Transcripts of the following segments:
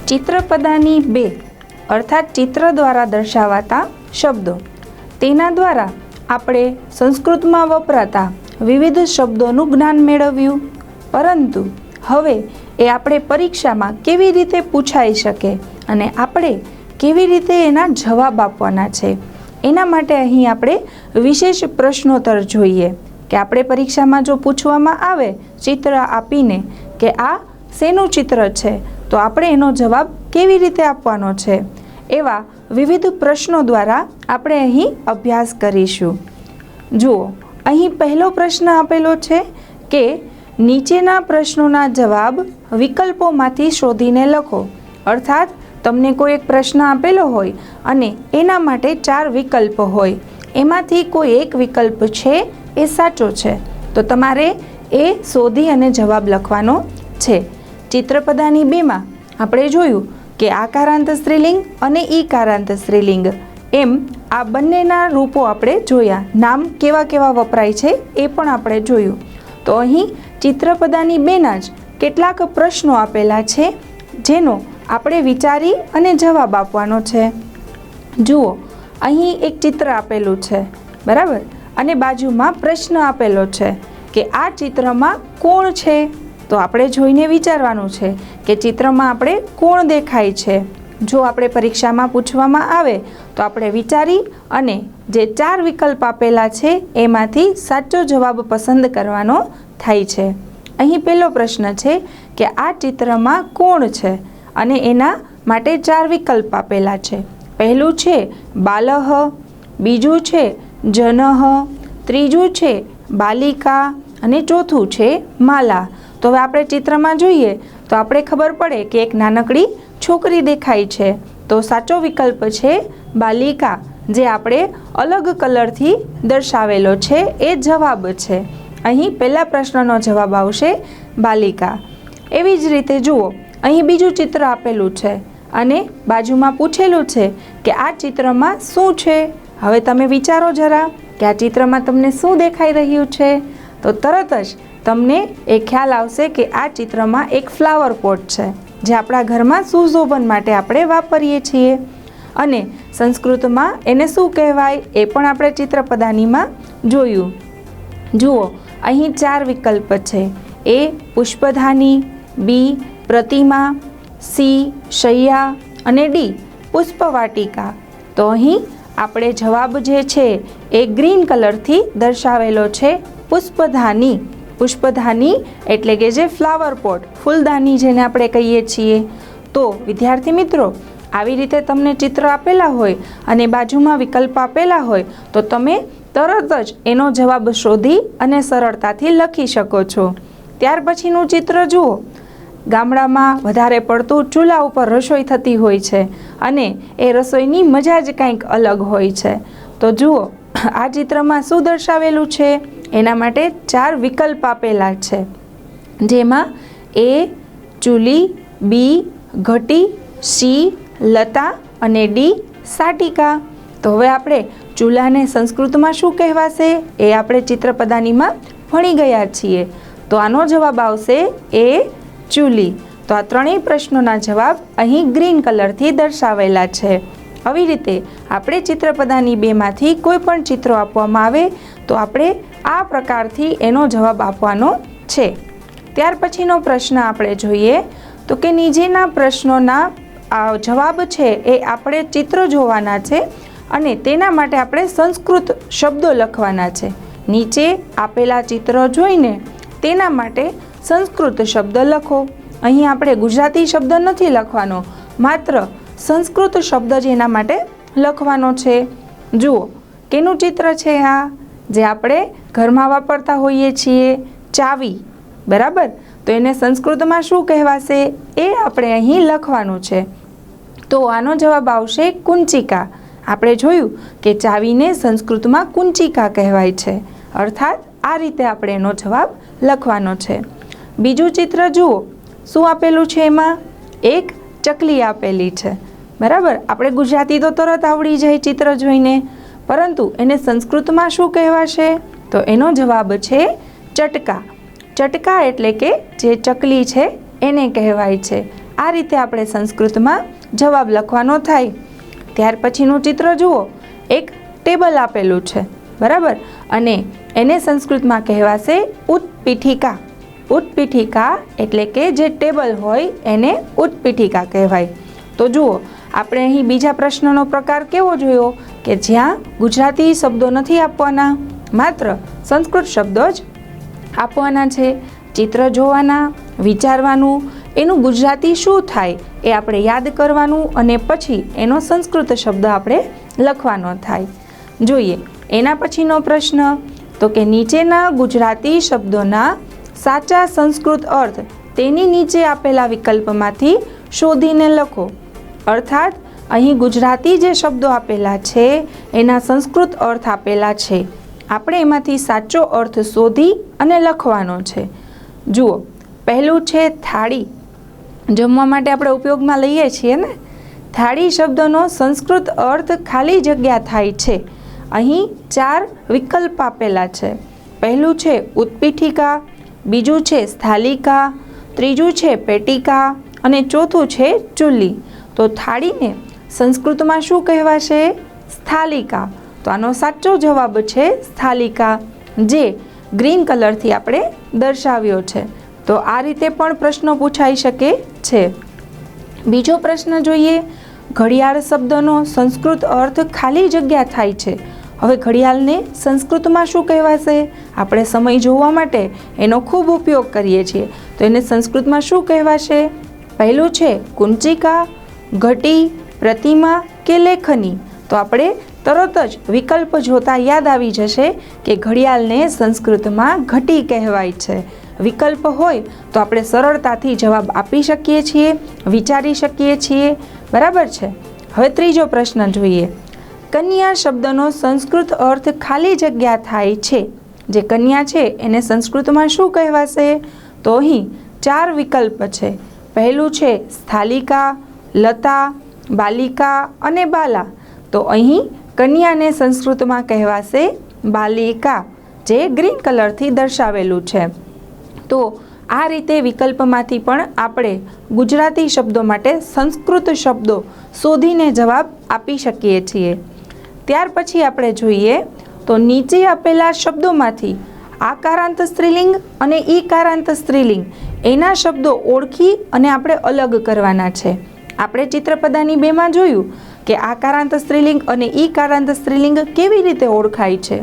ચિત્રપદાની 2 અર્થાત ચિત્ર દ્વારા દર્શાવાતા શબ્દો, તેના દ્વારા આપણે સંસ્કૃતમાં વપરાતા વિવિધ શબ્દોનું જ્ઞાન મેળવ્યું. પરંતુ હવે એ આપણે પરીક્ષામાં કેવી રીતે પૂછાઈ શકે અને આપણે કેવી રીતે એના જવાબ આપવાના છે, એના માટે અહીં આપણે વિશેષ પ્રશ્નોત્તર જોઈએ કે આપણે પરીક્ષામાં જો પૂછવામાં આવે ચિત્ર આપીને કે આ શેનું ચિત્ર છે, તો આપણે એનો જવાબ કેવી રીતે આપવાનો છે, એવા વિવિધ પ્રશ્નો દ્વારા આપણે અહીં અભ્યાસ કરીશું. જુઓ, અહીં પહેલો પ્રશ્ન આપેલો છે કે નીચેના પ્રશ્નોના જવાબ વિકલ્પોમાંથી શોધીને લખો. અર્થાત તમને કોઈ એક પ્રશ્ન આપેલો હોય અને એના માટે 4 વિકલ્પ હોય, એમાંથી કોઈ એક વિકલ્પ છે એ સાચો છે, તો તમારે એ શોધી અને જવાબ લખવાનો છે. ચિત્રપદાની 2માં આપણે જોયું કે આકારાંત સ્ત્રીલિંગ અને ઈકારાંત સ્ત્રીલિંગ એમ આ બંનેના રૂપો આપણે જોયા, નામ કેવા કેવા વપરાય છે એ પણ આપણે જોયું. તો અહીં ચિત્રપદાની 2ના જ કેટલાક પ્રશ્નો આપેલા છે જેનો આપણે વિચારી અને જવાબ આપવાનો છે. જુઓ, અહીં એક ચિત્ર આપેલું છે, બરાબર, અને બાજુમાં પ્રશ્ન આપેલો છે કે આ ચિત્રમાં કોણ છે. તો આપણે જોઈને વિચારવાનું છે કે ચિત્રમાં આપણે કોણ દેખાય છે. જો આપણે પરીક્ષામાં પૂછવામાં આવે તો આપણે વિચારી અને જે 4 વિકલ્પ આપેલા છે એમાંથી સાચો જવાબ પસંદ કરવાનો થાય છે. અહીં પહેલો પ્રશ્ન છે કે આ ચિત્રમાં કોણ છે અને એના માટે 4 વિકલ્પ આપેલા છે. પહેલું છે બાલહ, બીજું છે જનઃ, ત્રીજું છે બાલિકા અને ચોથું છે માલા. તો હવે આપણે ચિત્રમાં જોઈએ તો આપણે ખબર પડે કે એક નાનકડી છોકરી દેખાય છે, તો સાચો વિકલ્પ છે બાલિકા, જે આપણે અલગ કલરથી દર્શાવેલો છે એ જવાબ છે. અહીં પહેલા પ્રશ્નનો જવાબ આવશે બાલિકા. એવી જ રીતે જુઓ, અહીં બીજું ચિત્ર આપેલું છે અને બાજુમાં પૂછેલું છે કે આ ચિત્રમાં શું છે. હવે તમે વિચારો જરા કે આ ચિત્રમાં તમને શું દેખાઈ રહ્યું છે, તો તરત જ તમને એ ખ્યાલ આવશે કે આ ચિત્રમાં એક ફ્લાવર પોટ છે, જે આપણા ઘરમાં સુશોભન માટે આપણે વાપરીએ છીએ. અને સંસ્કૃતમાં એને શું કહેવાય એ પણ આપણે ચિત્રપદાનીમાં જોયું. જુઓ, અહીં 4 વિકલ્પ છે. એ પુષ્પધાની, બી પ્રતિમા, સી શૈયા અને ડી પુષ્પવાટિકા. તો અહીં આપણે જવાબ જે છે એ ગ્રીન કલરથી દર્શાવેલો છે, પુષ્પધાની. પુષ્પધાની એટલે કે જે ફ્લાવર પોટ, ફૂલદાની જેને આપણે કહીએ છીએ. તો વિદ્યાર્થી મિત્રો, આવી રીતે તમને ચિત્ર આપેલા હોય અને બાજુમાં વિકલ્પ આપેલા હોય તો તમે તરત જ એનો જવાબ શોધી અને સરળતાથી લખી શકો છો. ત્યાર પછીનું ચિત્ર જુઓ. ગામડામાં વધારે પડતું ચૂલા ઉપર રસોઈ થતી હોય છે અને એ રસોઈની મજા જ કંઈક અલગ હોય છે. તો જુઓ, આ ચિત્રમાં શું દર્શાવેલું છે, એના માટે 4 વિકલ્પ આપેલા છે, જેમાં એ ચૂલી, બી ઘટી, સી લતા અને ડી સાટિકા. તો હવે આપણે ચૂલાને સંસ્કૃતમાં શું કહેવાશે એ આપણે ચિત્રપદાનીમાં ભણી ગયા છીએ. તો આનો જવાબ આવશે એ ચૂલી. તો આ ત્રણેય પ્રશ્નોના જવાબ અહીં ગ્રીન કલરથી દર્શાવેલા છે. આવી રીતે આપણે ચિત્રપદાની 2માંથી કોઈ પણ ચિત્રો આપવામાં આવે તો આપણે આ પ્રકારથી એનો જવાબ આપવાનો છે. ત્યાર પછીનો પ્રશ્ન આપણે જોઈએ તો કે નીચેના પ્રશ્નોના જવાબ છે એ આપણે ચિત્ર જોવાના છે અને તેના માટે આપણે સંસ્કૃત શબ્દો લખવાના છે. નીચે આપેલા ચિત્ર જોઈને તેના માટે સંસ્કૃત શબ્દ લખો. અહીં આપણે ગુજરાતી શબ્દ નથી લખવાનો, માત્ર સંસ્કૃત શબ્દ જ એના માટે લખવાનો છે. જુઓ, કેનું ચિત્ર છે આ, જે આપણે ઘરમાં વાપરતા હોઈએ છીએ, ચાવી, બરાબર. તો એને સંસ્કૃતમાં શું કહેવાશે એ આપણે અહીં લખવાનું છે. તો આનો જવાબ આવશે કુંચિકા. આપણે જોયું કે ચાવીને સંસ્કૃતમાં કુંચિકા કહેવાય છે. અર્થાત આ રીતે આપણે એનો જવાબ લખવાનો છે. બીજું ચિત્ર જુઓ, શું આપેલું છે એમાં? એક ચકલી આપેલી છે, બરાબર. આપણે ગુજરાતી તો તરત આવડી જાય ચિત્ર જોઈને, પરંતુ એને સંસ્કૃતમાં શું કહેવાશે? તો એનો જવાબ છે ચટકા. ચટકા એટલે કે જે ચકલી છે એને કહેવાય છે. આ રીતે આપણે સંસ્કૃતમાં જવાબ લખવાનો થાય. ત્યાર પછીનું ચિત્ર જુઓ, એક ટેબલ આપેલું છે, બરાબર, અને એને સંસ્કૃતમાં કહેવાશે ઉત્પીઠિકા. ઉત્પીઠિકા એટલે કે જે ટેબલ હોય એને ઉત્પીઠિકા કહેવાય. તો જુઓ, આપણે અહીં બીજા પ્રશ્નનો પ્રકાર કેવો જોયો કે જ્યાં ગુજરાતી શબ્દો નથી આપવાના, માત્ર સંસ્કૃત શબ્દો જ આપવાના છે. ચિત્ર જોવાના, વિચારવાનું, એનું ગુજરાતી શું થાય એ આપણે યાદ કરવાનું અને પછી એનો સંસ્કૃત શબ્દ આપણે લખવાનો થાય. જોઈએ એના પછીનો પ્રશ્ન, તો કે નીચેના ગુજરાતી શબ્દોના સાચા સંસ્કૃત અર્થ તેની નીચે આપેલા વિકલ્પમાંથી શોધીને લખો. અર્થાત અહીં ગુજરાતી જે શબ્દો આપેલા છે એના સંસ્કૃત અર્થ આપેલા છે, આપણે એમાંથી સાચો અર્થ શોધી અને લખવાનો છે. જુઓ, પહેલું છે થાળી. જમવા માટે આપણે ઉપયોગમાં લઈએ છીએ ને. થાળી શબ્દનો સંસ્કૃત અર્થ ખાલી જગ્યા થાય છે. અહીં 4 વિકલ્પ આપેલા છે. પહેલું છે ઉત્પીઠિકા, બીજું છે સ્થાલિકા, ત્રીજું છે પેટિકા અને ચોથું છે ચૂલી. તો થાળીને સંસ્કૃતમાં શું કહેવાશે? સ્થાલિકા. તો આનો સાચો જવાબ છે સ્થાલિકા, જે ગ્રીન કલરથી આપણે દર્શાવ્યો છે. તો આ રીતે પણ પ્રશ્નો પૂછાઈ શકે છે. બીજો પ્રશ્ન જોઈએ, ઘડિયાળ શબ્દનો સંસ્કૃત અર્થ ખાલી જગ્યા થાય છે. હવે ઘડિયાળને સંસ્કૃતમાં શું કહેવાશે? આપણે સમય જોવા માટે એનો ખૂબ ઉપયોગ કરીએ છીએ, તો એને સંસ્કૃતમાં શું કહેવાશે? પહેલું છે કુંચિકા, ઘટી, પ્રતિમા કે લેખની. તો આપણે તરત જ વિકલ્પ જોતા યાદ આવી જશે કે ઘડિયાળને સંસ્કૃતમાં ઘટી કહેવાય છે. વિકલ્પ હોય તો આપણે સરળતાથી જવાબ આપી શકીએ છીએ, વિચારી શકીએ છીએ, બરાબર છે. હવે ત્રીજો પ્રશ્ન જોઈએ, કન્યા શબ્દનો સંસ્કૃત અર્થ ખાલી જગ્યા થાય છે. જે કન્યા છે એને સંસ્કૃતમાં શું કહેવાશે? તો અહીં 4 વિકલ્પ છે. પહેલું છે સ્થાલિકા, લતા, બાલિકા અને બાલા. તો અહીં કન્યાને સંસ્કૃતમાં કહેવાશે બાલિકા, જે ગ્રીન કલરથી દર્શાવેલું છે. તો આ રીતે વિકલ્પમાંથી પણ આપણે ગુજરાતી શબ્દો માટે સંસ્કૃત શબ્દો શોધીને જવાબ આપી શકીએ છીએ. ત્યાર પછી આપણે જોઈએ તો નીચે આપેલા શબ્દોમાંથી આકારાંત સ્ત્રીલિંગ અને ઈકારાંત સ્ત્રીલિંગ એના શબ્દો ઓળખી અને આપણે અલગ કરવાના છે. આપણે ચિત્રપદાની 2માં જોયું કે આકારાંત સ્ત્રીલિંગ અને ઈકારાંત સ્ત્રીલિંગ કેવી રીતે ઓળખાય છે.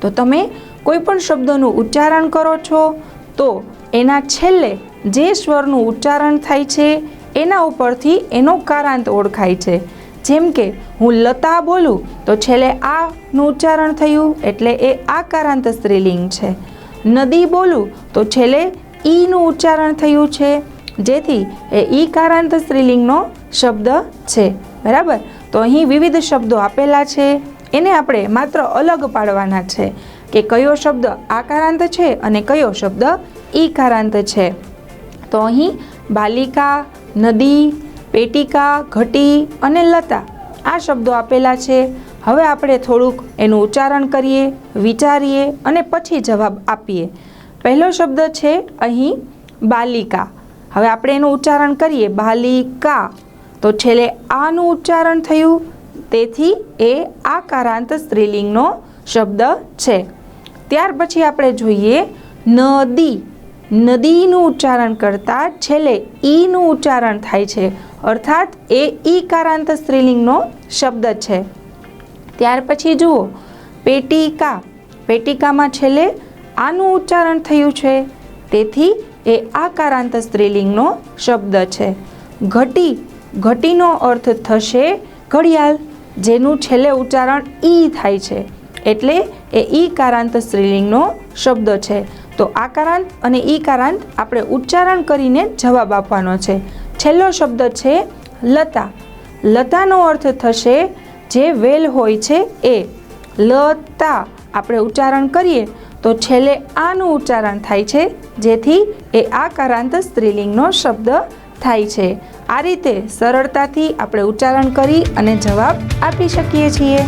તો તમે કોઈ પણ શબ્દનું ઉચ્ચારણ કરો છો તો એના છેલ્લે જે સ્વરનું ઉચ્ચારણ થાય છે એના ઉપરથી એનો કારાંત ઓળખાય છે. જેમ કે હું લતા બોલું તો છેલ્લે આનું ઉચ્ચારણ થયું એટલે એ આકારાંત સ્ત્રીલિંગ છે. નદી બોલું તો છેલ્લે ઈનું ઉચ્ચારણ થયું છે, જેથી એ ઈકારાંત સ્ત્રીલિંગનો શબ્દ છે, બરાબર. તો અહીં વિવિધ શબ્દો આપેલા છે, એને આપણે માત્ર અલગ પાડવાના છે કે કયો શબ્દ આકારાંત છે અને કયો શબ્દ ઈકારાંત છે. તો અહીં બાલિકા, નદી, પેટિકા, ઘટી અને લતા આ શબ્દો આપેલા છે. હવે આપણે થોડુંક એનું ઉચ્ચારણ કરીએ, વિચારીએ અને પછી જવાબ આપીએ. પહેલો શબ્દ છે અહીં બાલિકા. હવે આપણે એનું ઉચ્ચારણ કરીએ, બાલિકા. તો છેલ્લે આનું ઉચ્ચારણ થયું, તેથી એ આકારાંત સ્ત્રીલિંગનો શબ્દ છે. ત્યાર પછી આપણે જોઈએ નદી. નદીનું ઉચ્ચારણ કરતાં છેલ્લે ઈનું ઉચ્ચારણ થાય છે, અર્થાત એ ઈકારાંત સ્ત્રીલિંગનો શબ્દ છે. ત્યાર પછી જુઓ પેટિકા. પેટિકામાં છેલ્લે આનું ઉચ્ચારણ થયું છે, તેથી એ આકારાંત સ્ત્રીલિંગનો શબ્દ છે. ઘટી. ઘટીનો અર્થ થશે ઘડિયાળ, જેનું છેલ્લે ઉચ્ચારણ ઈ થાય છે, એટલે એ ઈકારાંત સ્ત્રીલિંગનો શબ્દ છે. તો આકારાંત અને ઈકારાંત આપણે ઉચ્ચારણ કરીને જવાબ આપવાનો છે. છેલ્લો શબ્દ છે લતા. લતાનો અર્થ થશે જે વેલ હોય છે એ. લતા આપણે ઉચ્ચારણ કરીએ તો છેલ્લે આનું ઉચ્ચારણ થાય છે, જેથી એ આકારાંત સ્ત્રીલિંગનો શબ્દ થાય છે. આ રીતે સરળતાથી આપણે ઉચ્ચારણ કરી અને જવાબ આપી શકીએ છીએ.